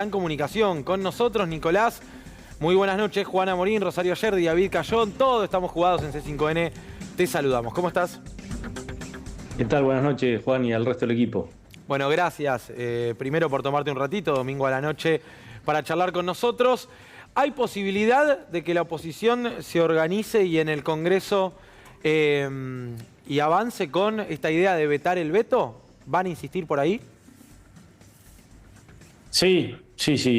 En comunicación con nosotros, Nicolás. Muy buenas noches, Juana Morín, Rosario Yerdi, David Cayón, todos estamos jugados en C5N. Te saludamos. ¿Cómo estás? ¿Qué tal? Buenas noches, Juan, y al resto del equipo. Bueno, gracias. Primero por tomarte un ratito, domingo a la noche, para charlar con nosotros. ¿Hay posibilidad de que la oposición se organice y en el Congreso y avance con esta idea de vetar el veto? ¿Van a insistir por ahí? Sí,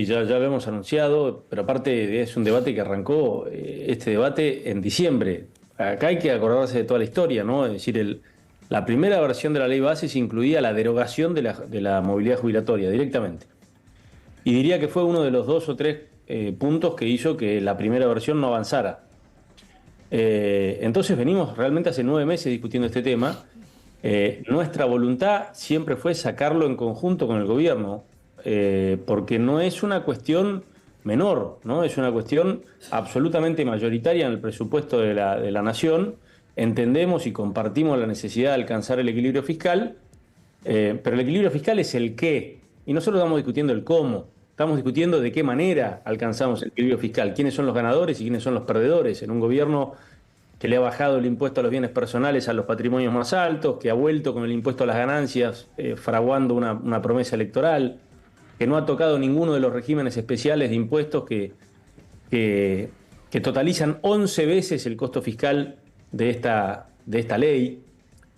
ya lo hemos anunciado, pero aparte es un debate que arrancó, este debate en diciembre. Acá hay que acordarse de toda la historia, ¿no? Es decir, la primera versión de la ley bases incluía la derogación de la movilidad jubilatoria directamente. Y diría que fue uno de los 2 o 3 puntos que hizo que la primera versión no avanzara. Entonces venimos realmente hace 9 meses discutiendo este tema. Nuestra voluntad siempre fue sacarlo en conjunto con el gobierno, porque no es una cuestión menor, ¿no? Es una cuestión absolutamente mayoritaria en el presupuesto de la Nación. Entendemos y compartimos la necesidad de alcanzar el equilibrio fiscal, pero el equilibrio fiscal es el qué, y nosotros estamos discutiendo el cómo. Estamos discutiendo de qué manera alcanzamos el equilibrio fiscal, quiénes son los ganadores y quiénes son los perdedores en un gobierno que le ha bajado el impuesto a los bienes personales a los patrimonios más altos, que ha vuelto con el impuesto a las ganancias, fraguando una promesa electoral, que no ha tocado ninguno de los regímenes especiales de impuestos que totalizan 11 veces el costo fiscal de esta ley.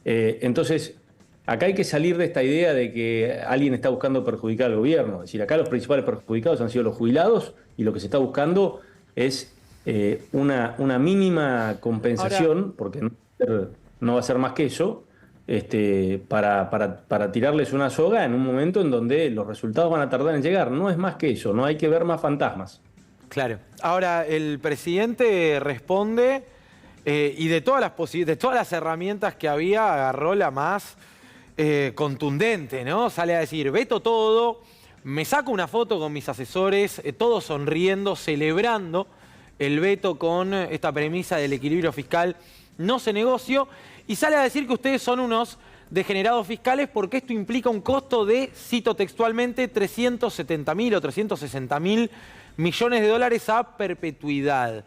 Entonces, acá hay que salir de esta idea de que alguien está buscando perjudicar al gobierno. Es decir, acá los principales perjudicados han sido los jubilados y lo que se está buscando es una mínima compensación, ahora, porque no va a ser más que eso, para tirarles una soga en un momento en donde los resultados van a tardar en llegar. No es más que eso, no hay que ver más fantasmas. Claro. Ahora, el presidente responde y de todas las herramientas que había, agarró la más contundente, ¿no? Sale a decir, veto todo, me saco una foto con mis asesores, todos sonriendo, celebrando el veto con esta premisa del equilibrio fiscal, no se negoció, y sale a decir que ustedes son unos degenerados fiscales porque esto implica un costo de, cito textualmente, 370.000 o 360.000 millones de dólares a perpetuidad.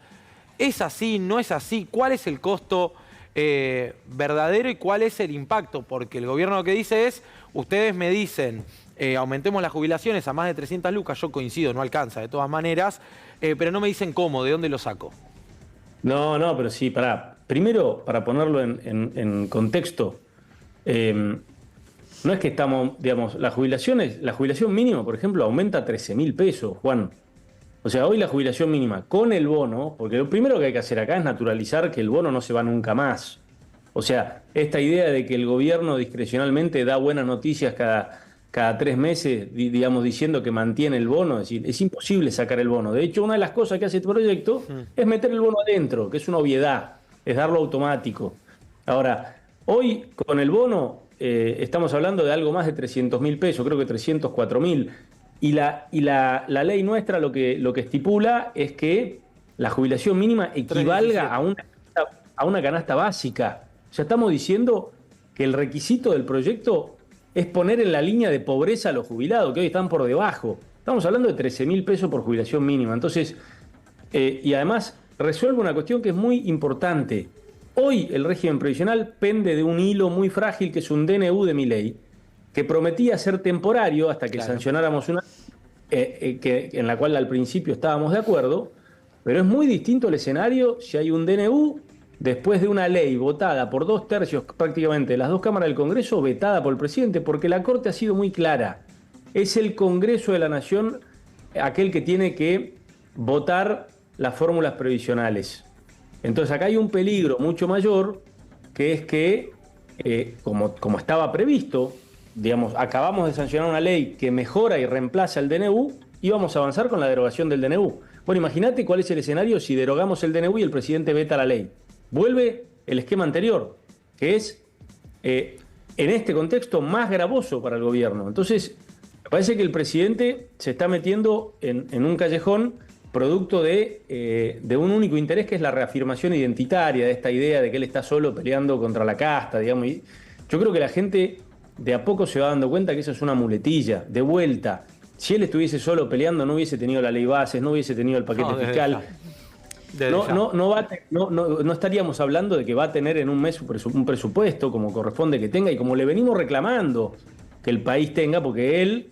¿Es así? ¿No es así? ¿Cuál es el costo verdadero y cuál es el impacto? Porque el gobierno lo que dice es, ustedes me dicen, aumentemos las jubilaciones a más de 300 lucas, yo coincido, no alcanza de todas maneras, pero no me dicen cómo, de dónde lo saco. No, pero sí, primero, para ponerlo en contexto, no es que estamos, digamos, la jubilación mínima, por ejemplo, aumenta a 13.000 pesos, Juan. O sea, hoy la jubilación mínima con el bono, porque lo primero que hay que hacer acá es naturalizar que el bono no se va nunca más. O sea, esta idea de que el gobierno discrecionalmente da buenas noticias cada 3 meses, digamos, diciendo que mantiene el bono, es decir, es imposible sacar el bono. De hecho, una de las cosas que hace este proyecto es meter el bono adentro, que es una obviedad, es darlo automático. Ahora, hoy con el bono estamos hablando de algo más de 300.000 pesos, creo que 304.000. Y la ley nuestra lo que estipula es que la jubilación mínima equivalga a una canasta básica. O sea, estamos diciendo que el requisito del proyecto es poner en la línea de pobreza a los jubilados, que hoy están por debajo. Estamos hablando de 13.000 pesos por jubilación mínima. Entonces, y además resuelve una cuestión que es muy importante. Hoy el régimen previsional pende de un hilo muy frágil que es un DNU de Milei, que prometía ser temporario hasta que sancionáramos una en la cual al principio estábamos de acuerdo, pero es muy distinto el escenario si hay un DNU después de una ley votada por 2/3 prácticamente de las 2 cámaras del Congreso, vetada por el presidente, porque la Corte ha sido muy clara. Es el Congreso de la Nación aquel que tiene que votar las fórmulas previsionales. Entonces acá hay un peligro mucho mayor, que es que, como estaba previsto, digamos, acabamos de sancionar una ley que mejora y reemplaza el DNU y vamos a avanzar con la derogación del DNU. Bueno, imagínate cuál es el escenario si derogamos el DNU y el presidente veta la ley. Vuelve el esquema anterior, que es, en este contexto, más gravoso para el gobierno. Entonces, me parece que el presidente se está metiendo en un callejón producto de un único interés, que es la reafirmación identitaria de esta idea de que él está solo peleando contra la casta, digamos. Y yo creo que la gente de a poco se va dando cuenta que eso es una muletilla, de vuelta. si él estuviese solo peleando, no hubiese tenido la ley bases, no hubiese tenido el paquete fiscal. No estaríamos hablando de que va a tener en un mes un presupuesto como corresponde que tenga y como le venimos reclamando que el país tenga, porque él,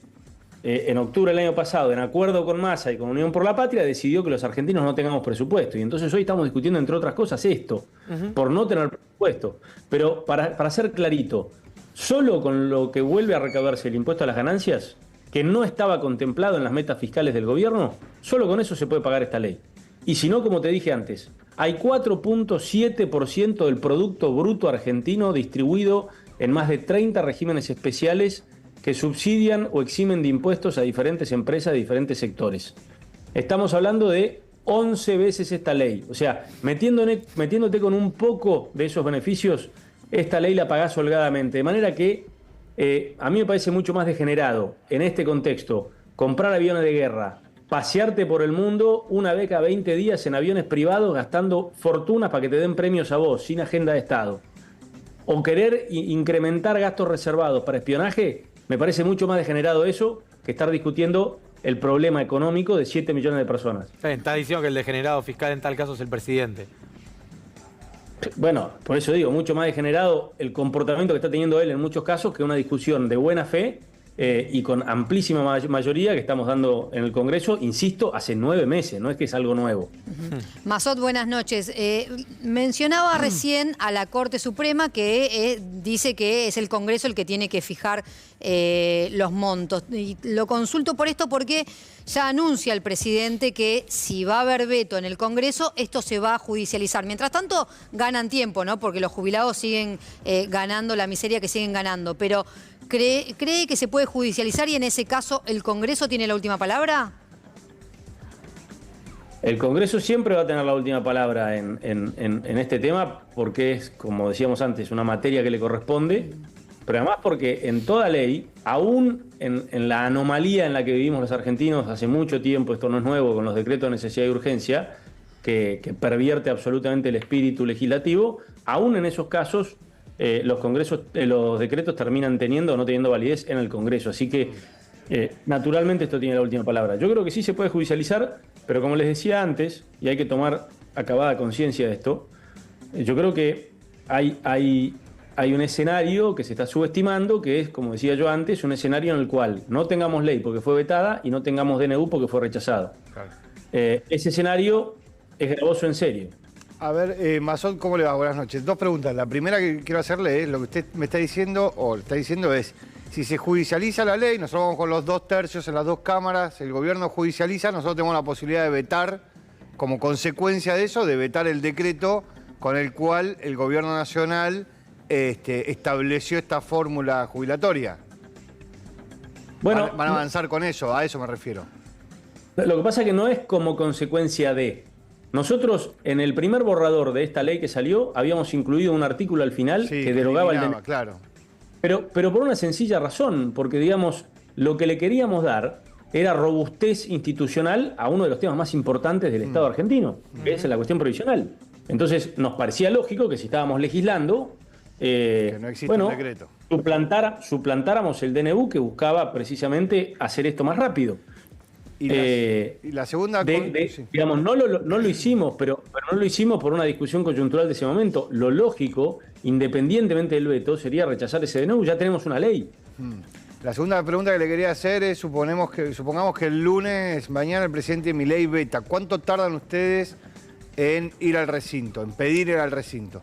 en octubre del año pasado, en acuerdo con Massa y con Unión por la Patria, decidió que los argentinos no tengamos presupuesto. Y entonces hoy estamos discutiendo, entre otras cosas, esto, por no tener presupuesto. Pero para ser clarito, solo con lo que vuelve a recaudarse el impuesto a las ganancias, que no estaba contemplado en las metas fiscales del gobierno, solo con eso se puede pagar esta ley. Y si no, como te dije antes, hay 4.7% del Producto Bruto Argentino distribuido en más de 30 regímenes especiales que subsidian o eximen de impuestos a diferentes empresas de diferentes sectores. Estamos hablando de 11 veces esta ley. O sea, metiéndote con un poco de esos beneficios, esta ley la pagás holgadamente. De manera que a mí me parece mucho más degenerado en este contexto comprar aviones de guerra, pasearte por el mundo una vez cada 20 días en aviones privados gastando fortunas para que te den premios a vos, sin agenda de Estado. O querer incrementar gastos reservados para espionaje, me parece mucho más degenerado eso que estar discutiendo el problema económico de 7 millones de personas. Está diciendo que el degenerado fiscal en tal caso es el presidente. Bueno, por eso digo, mucho más degenerado el comportamiento que está teniendo él en muchos casos que una discusión de buena fe y con amplísima mayoría que estamos dando en el Congreso, insisto, hace 9 meses, no es que es algo nuevo. Mazot, buenas noches. Mencionaba recién a la Corte Suprema que dice que es el Congreso el que tiene que fijar los montos. Y lo consulto por esto porque ya anuncia el presidente que si va a haber veto en el Congreso, esto se va a judicializar. Mientras tanto, ganan tiempo, ¿no? Porque los jubilados siguen ganando la miseria que siguen ganando. Pero ¿cree que se puede judicializar y en ese caso el Congreso tiene la última palabra? El Congreso siempre va a tener la última palabra en este tema porque es, como decíamos antes, una materia que le corresponde, pero además porque en toda ley, aún en la anomalía en la que vivimos los argentinos hace mucho tiempo, esto no es nuevo, con los decretos de necesidad y urgencia, que pervierte absolutamente el espíritu legislativo, aún en esos casos los decretos terminan teniendo o no teniendo validez en el Congreso. Así que, naturalmente, esto tiene la última palabra. Yo creo que sí se puede judicializar, pero como les decía antes, y hay que tomar acabada conciencia de esto, yo creo que hay un escenario que se está subestimando, que es, como decía yo antes, un escenario en el cual no tengamos ley porque fue vetada y no tengamos DNU porque fue rechazado. Claro. Ese escenario es gravoso en serio. A ver, Mazot, ¿cómo le va? Buenas noches. 2 preguntas. La primera que quiero hacerle es, lo que usted me está diciendo, o está diciendo es, si se judicializa la ley, nosotros vamos con los 2/3 en las 2 cámaras, el gobierno judicializa, nosotros tenemos la posibilidad de vetar, como consecuencia de eso, de vetar el decreto con el cual el gobierno nacional estableció esta fórmula jubilatoria. Bueno, van a avanzar con eso, a eso me refiero. Lo que pasa es que no es como consecuencia de... Nosotros, en el primer borrador de esta ley que salió, habíamos incluido un artículo al final que derogaba el DNU. Claro. Pero por una sencilla razón, porque, digamos, lo que le queríamos dar era robustez institucional a uno de los temas más importantes del Estado argentino, que es la cuestión provisional. Entonces, nos parecía lógico que si estábamos legislando, que no existe un decreto, suplantáramos el DNU que buscaba precisamente hacer esto más rápido. Y la segunda... sí. Digamos, no lo hicimos, pero no lo hicimos por una discusión coyuntural de ese momento. Lo lógico, independientemente del veto, sería rechazar ese DNU. Ya tenemos una ley. La segunda pregunta que le quería hacer es, supongamos que el lunes, mañana, el presidente Milei veta. ¿Cuánto tardan ustedes en ir al recinto, en pedir ir al recinto?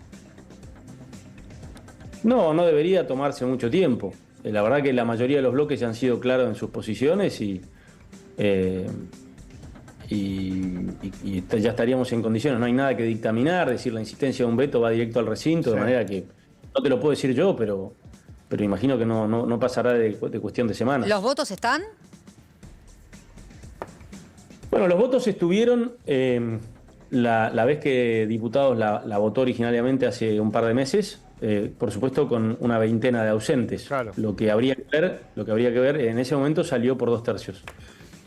No debería tomarse mucho tiempo. La verdad que la mayoría de los bloques ya han sido claros en sus posiciones y ya estaríamos en condiciones. No hay nada que dictaminar, decir la insistencia de un veto va directo al recinto, de manera que no te lo puedo decir yo, pero imagino que no pasará de cuestión de semanas. ¿Los votos están? Bueno, los votos estuvieron la vez que Diputados la votó originariamente hace un par de meses, por supuesto con una veintena de ausentes. Claro. Lo que habría que ver, en ese momento salió por 2/3.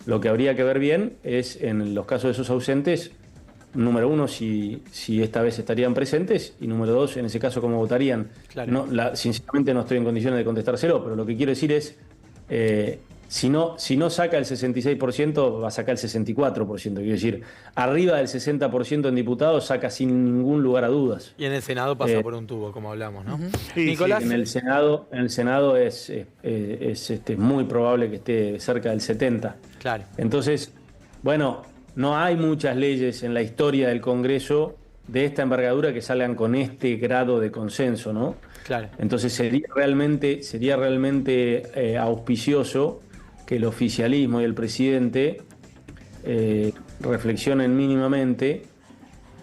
Lo que habría que ver bien es, en los casos de esos ausentes, número 1, si esta vez estarían presentes, y número 2, en ese caso, cómo votarían. Claro. Sinceramente no estoy en condiciones de contestárselo, pero lo que quiero decir es, si no saca el 66%, va a sacar el 64%. Quiero decir, arriba del 60% en diputados saca sin ningún lugar a dudas. Y en el Senado pasa por un tubo, como hablamos, ¿no? Sí, Nicolás. Sí, en el Senado es muy probable que esté cerca del 70%. Claro. Entonces, bueno, no hay muchas leyes en la historia del Congreso de esta envergadura que salgan con este grado de consenso, ¿no? Claro. Entonces sería realmente auspicioso que el oficialismo y el presidente reflexionen mínimamente,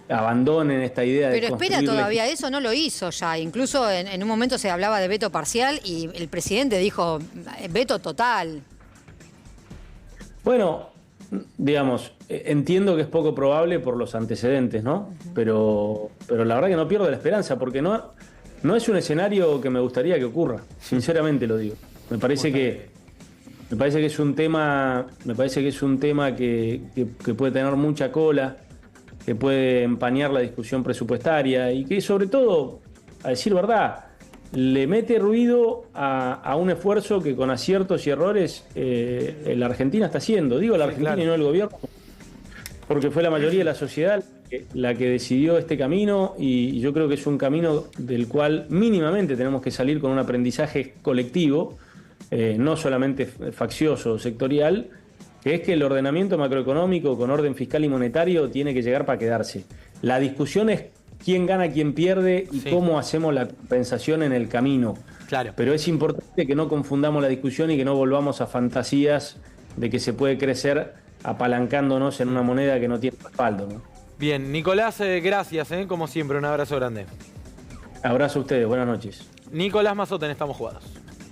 abandonen esta idea de Pero espera, construir todavía eso no lo hizo ya. Incluso en un momento se hablaba de veto parcial y el presidente dijo veto total. Bueno, digamos, entiendo que es poco probable por los antecedentes, ¿no? Pero la verdad que no pierdo la esperanza, porque no es un escenario que me gustaría que ocurra, sinceramente lo digo. Me parece que es un tema, que puede tener mucha cola, que puede empañar la discusión presupuestaria y que sobre todo, a decir verdad, le mete ruido a un esfuerzo que con aciertos y errores la Argentina está haciendo. Digo la Argentina, claro, y no el gobierno, porque fue la mayoría de la sociedad la que decidió este camino, y yo creo que es un camino del cual mínimamente tenemos que salir con un aprendizaje colectivo, no solamente faccioso o sectorial, que es que el ordenamiento macroeconómico con orden fiscal y monetario tiene que llegar para quedarse. La discusión es quién gana, quién pierde y cómo hacemos la compensación en el camino. Claro. Pero es importante que no confundamos la discusión y que no volvamos a fantasías de que se puede crecer apalancándonos en una moneda que no tiene respaldo, ¿no? Bien, Nicolás, gracias, como siempre, un abrazo grande. Abrazo a ustedes, buenas noches. Nicolás Mazzotta en Estamos Jugados.